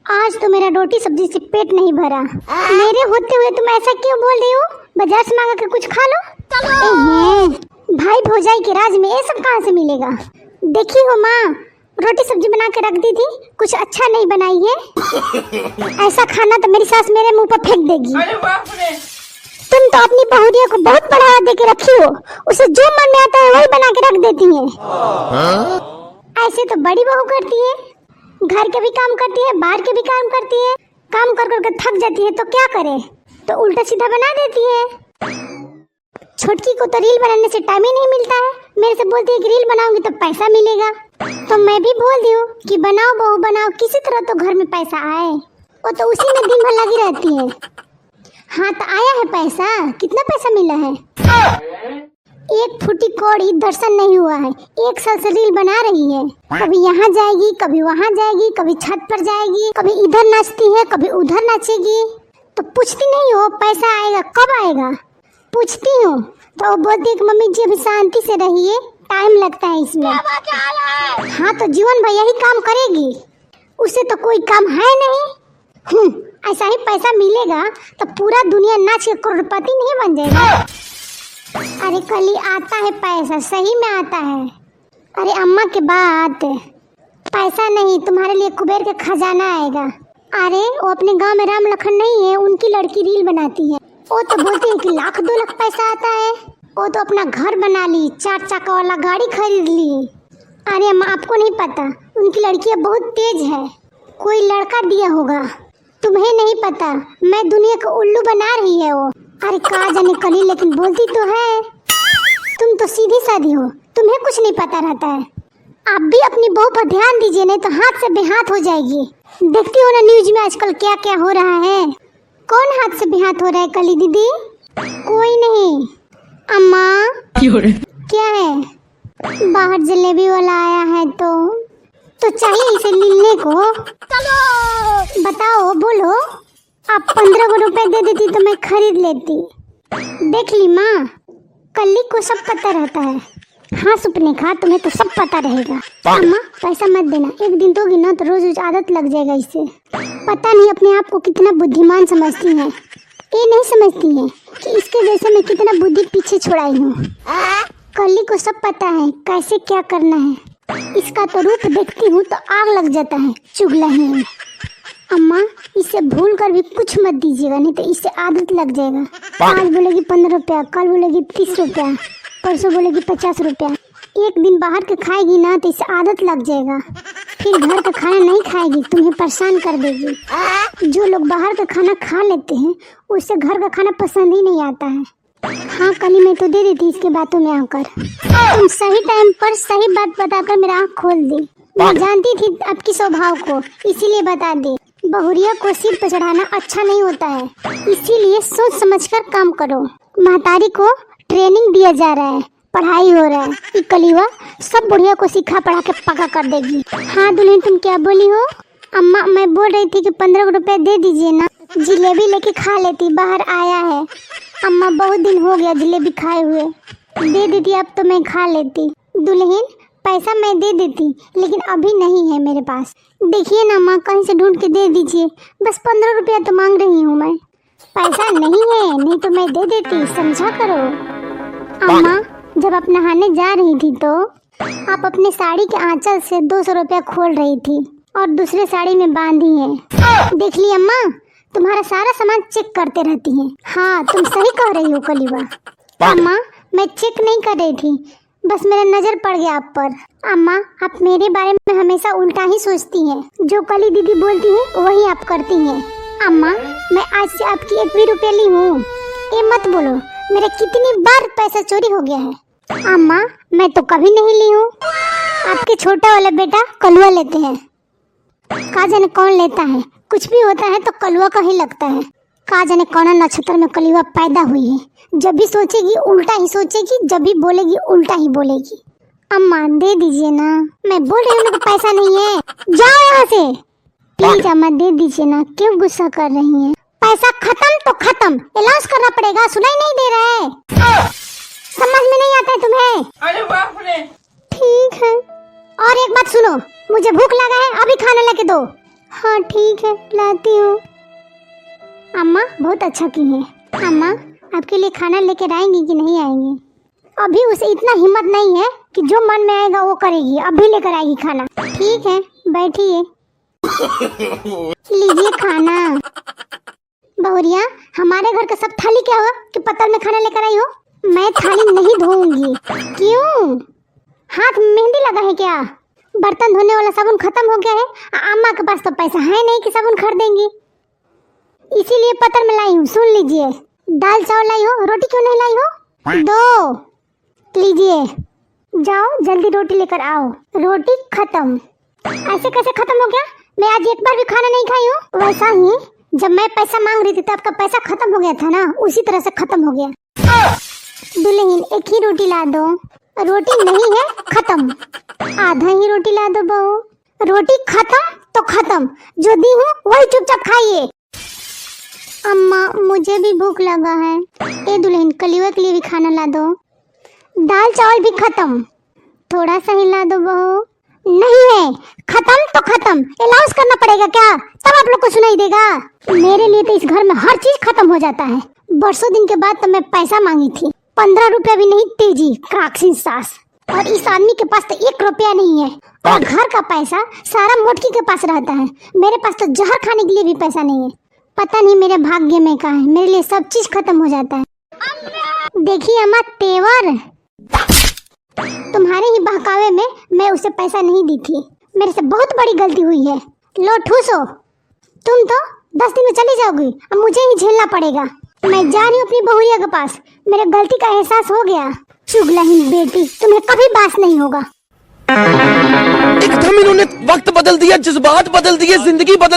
आज तो मेरा रोटी सब्जी से पेट नहीं भरा। मेरे होते हुए तुम ऐसा क्यों बोल रही हो? बाजार से मांगा के कुछ खा लो। भाई भौजाई के राज में ये सब कहाँ से मिलेगा? देखी हो माँ, रोटी सब्जी बना के रख दी थी, कुछ अच्छा नहीं बनाई है। ऐसा खाना तो मेरी सास मेरे मुंह पर फेंक देगी। तुम तो अपनी बहुरिया को बहुत बढ़ावा दे के रखी हो, उसे जो मन में आता है वही बना के रख देती है। ऐसे तो बड़ी बहू करती है, घर के भी काम करती है, बाहर के भी काम करती है, काम कर कर थक जाती है तो क्या करे, तो उल्टा सीधा बना देती है। छोटकी को तो रील बनाने से टाइम ही नहीं मिलता है, मेरे से बोलती है कि रील बनाऊंगी तो पैसा मिलेगा, तो मैं भी बोल दी हूँ कि बनाओ बहू बनाओ, किसी तरह तो घर में पैसा आए। वो तो उसी में दिन भर लगी रहती है। हाँ तो आया है पैसा, कितना पैसा मिला है? एक फुटी कौड़ी दर्शन नहीं हुआ है, एक साल से रील बना रही है। कभी यहाँ जाएगी, कभी वहाँ जाएगी, कभी छत पर जाएगी, कभी इधर नाचती है, कभी उधर नाचेगी। तो पूछती नहीं हो पैसा आएगा कब आएगा? पूछती हूँ तो वो बोलती है कि मम्मी जी अभी शांति से रहिए, टाइम लगता है इसमें। हाँ तो जीवन भर यही काम करेगी, उसे तो कोई काम है नहीं। ऐसा ही पैसा मिलेगा तो पूरा दुनिया नाच के करोड़पति नहीं बन जाएगा। अरे कल ही आता है पैसा, सही में आता है। अरे अम्मा के बात, पैसा नहीं तुम्हारे लिए कुबेर के खजाना आएगा। अरे वो अपने गांव में राम लखन नहीं है, उनकी लड़की रील बनाती है, वो तो बोलती है कि 1,00,000-2,00,000 पैसा आता है। वो तो अपना घर बना ली, 4 चक्का वाला गाड़ी खरीद ली। अरे अम्मा आपको नहीं पता, उनकी लड़की बहुत तेज है, कोई लड़का दिया होगा, तुम्हें नहीं पता। मैं दुनिया को उल्लू बना रही है वो। अरे कहा जाने कली, लेकिन बोलती तो है। तुम तो सीधी सादी हो, तुम्हें कुछ नहीं पता रहता है। आप भी अपनी बहू पर ध्यान दीजिए, नहीं तो हाथ से बेहाथ हो जाएगी। देखती हो ना न्यूज में आजकल क्या क्या हो रहा है। कौन हाथ से बेहाथ हो रहा है कली दीदी? कोई नहीं। अम्मा क्या है? बाहर जलेबी वाला आया है तो चाहिए इसे लेने को। बताओ बोलो, आप 15 रुपए दे देती तो मैं खरीद लेती। देख ली माँ, कल्ली को सब पता रहता है। हाँ सुपने खा, तुम्हें तो सब पता रहेगा। अम्मा पैसा मत देना, एक दिन दोगी ना तो रोज रोज आदत लग जाएगा इससे। पता नहीं अपने आप को कितना बुद्धिमान समझती है, ये नहीं समझती है कि इसके जैसे मैं कितना बुद्धि पीछे छुड़ाई हूँ। कल्ली को सब पता है कैसे क्या करना है। इसका तो रूप देखती हूँ तो आग लग जाता है, चुगलहीन। अम्मा इसे भूल कर भी कुछ मत दीजिएगा, नहीं तो इससे आदत लग जाएगा। आज बोलेगी 15 रुपया, कल बोलेगी 30 रुपया, परसों बोलेगी 50 रुपया। एक दिन बाहर के खाएगी ना तो इससे आदत लग जाएगा, फिर घर का खाना नहीं खाएगी, तुम्हें परेशान कर देगी। जो लोग बाहर का खाना खा लेते हैं उससे घर का खाना पसंद ही नहीं आता है। हाँ कली मैं तो दे देती इसके बातों में आकर। तुम सही टाइम पर सही बात बताकर मेरा आँख खोल दी। मैं जानती थी आपकी स्वभाव को, इसीलिए बता दी। बहुरिया को सिर पर चढ़ाना अच्छा नहीं होता है, इसीलिए सोच समझकर काम करो। महतारी को ट्रेनिंग दिया जा रहा है, पढ़ाई हो रहा है। कलीवा सब बुढ़िया को सिखा पढ़ा के पका कर देगी। हाँ दुल्हन तुम क्या बोली हो? अम्मा मैं बोल रही थी कि 15 रुपए दे दीजिए ना, जिलेबी लेके खा लेती, बाहर आया है। अम्मा बहुत दिन हो गया जिलेबी खाए हुए, दे देती अब तो मैं खा लेती। दुल्हन पैसा मैं दे देती, लेकिन अभी नहीं है मेरे पास। देखिए ना माँ, कहीं से ढूंढ के दे दीजिए, बस 15 रुपया तो मांग रही हूँ मैं। पैसा नहीं है, नहीं तो मैं दे देती, समझा करो। अम्मा जब आप नहाने जा रही थी तो आप अपने साड़ी के आंचल से 200 रुपया खोल रही थी और दूसरे साड़ी में बांधी है। देख ली अम्मा, तुम्हारा सारा सामान चेक करते रहती हैं। हाँ तुम सही कह रही हो कलीवा। अम्मा मैं चेक नहीं कर रही थी, बस मेरा नजर पड़ गया आप पर। अम्मा आप मेरे बारे में हमेशा उल्टा ही सोचती हैं, जो कली दीदी बोलती है वही आप करती हैं। अम्मा मैं आज से आपकी 1 भी रुपया ली हूँ, ये मत बोलो मेरा कितनी बार पैसा चोरी हो गया है। अम्मा मैं तो कभी नहीं ली हूँ, आपके छोटा वाला बेटा कलुआ लेते हैं। कहा जाने कौन लेता है, कुछ भी होता है तो कलुआ का ही लगता है। कहा जाने कौन नक्षत्र में कलुआ पैदा हुई है, जब भी सोचेगी उल्टा ही सोचेगी, जब भी बोलेगी उल्टा ही बोलेगी। अम्मा दे दीजिए ना, मैं बोल रही हूँ पैसा नहीं है, जाओ यहाँ से। प्लीज अम्मा दे दीजिए ना, क्यों गुस्सा कर रही हैं? पैसा खत्म तो खत्म, इलाज करना पड़ेगा, सुनाई नहीं दे रहा है? समझ में नहीं आता है तुम्हें? अरे बाप रे। ठीक है, और एक बात सुनो, मुझे भूख लगा है, अभी खाना लेके दो। हाँ ठीक है, लाती हूँ। अम्मा बहुत अच्छा की है। अम्मा आपके लिए खाना लेकर आएंगी कि नहीं आएंगी? अभी उसे इतना हिम्मत नहीं है कि जो मन में आएगा वो करेगी, अभी लेकर आएगी खाना। ठीक है, बैठिए। लीजिए खाना। बहुरिया, हमारे घर का सब थाली क्या हुआ कि पत्तल में खाना लेकर आई हो? मैं थाली नहीं धोऊंगी। क्यों? हाथ में मेहंदी लगा है क्या? बर्तन धोने वाला साबुन खत्म हो गया है। अम्मा के पास तो पैसा है नहीं कि साबुन खरीदेंगी, इसीलिए पत्तल में लाई हूँ। सुन लीजिए, दाल चावल लाई हो, रोटी क्यों नहीं लाई हो? दो लीजिए, जाओ जल्दी रोटी लेकर आओ। रोटी खत्म? ऐसे कैसे खत्म हो गया? मैं आज एक बार भी खाना नहीं खाई हूँ। वैसा ही जब मैं पैसा मांग रही थी तो आपका पैसा खत्म हो गया था ना, उसी तरह से खत्म हो गया। दुल्हन एक ही रोटी ला दो। रोटी नहीं है, खत्म। आधा ही रोटी ला दो बहू। रोटी खत्म तो खत्म, जो दी हूँ वही चुपचाप खाइए। अम्मा मुझे भी भूख लगा है। ए दुल्हन, कलिवा के लिए भी खाना ला दो। दाल चावल भी खत्म, थोड़ा सा ही ला दो बहू। नहीं है, खत्म तो खत्म। अलाउंस करना पड़ेगा क्या? तब आप लोग को सुनाई देगा। मेरे लिए तो इस घर में हर चीज खत्म हो जाता है। बरसों दिन के बाद तो मैं पैसा मांगी थी, 15 रुपया भी नहीं तेजी काकसिन सास। और इस आदमी के पास तो 1 रुपया नहीं है। और घर का पैसा सारा मोटकी के पास रहता है। मेरे पास तो जहर खाने के लिए भी पैसा नहीं है। पता नहीं मेरे भाग्य में क्या है, मेरे लिए सब चीज खत्म हो जाता है। देखिए अम्मा, तेवर तुम्हारे ही बहकावे में मैं उसे पैसा नहीं दी थी। मेरे से बहुत बड़ी गलती हुई है। लो ठूसो। तुम तो 10 दिन में चली जाओगी, अब मुझे ही झेलना पड़ेगा। मैं जा रही हूँ अपनी बहुरिया के पास। मेरे गलती का एहसास हो गया। चुगलाहीन बेटी, तुम्हें कभी बास नहीं होगा। एकदम इन्होंने वक्त बदल दिया, जज्बात बदल दिए, जिंदगी बदल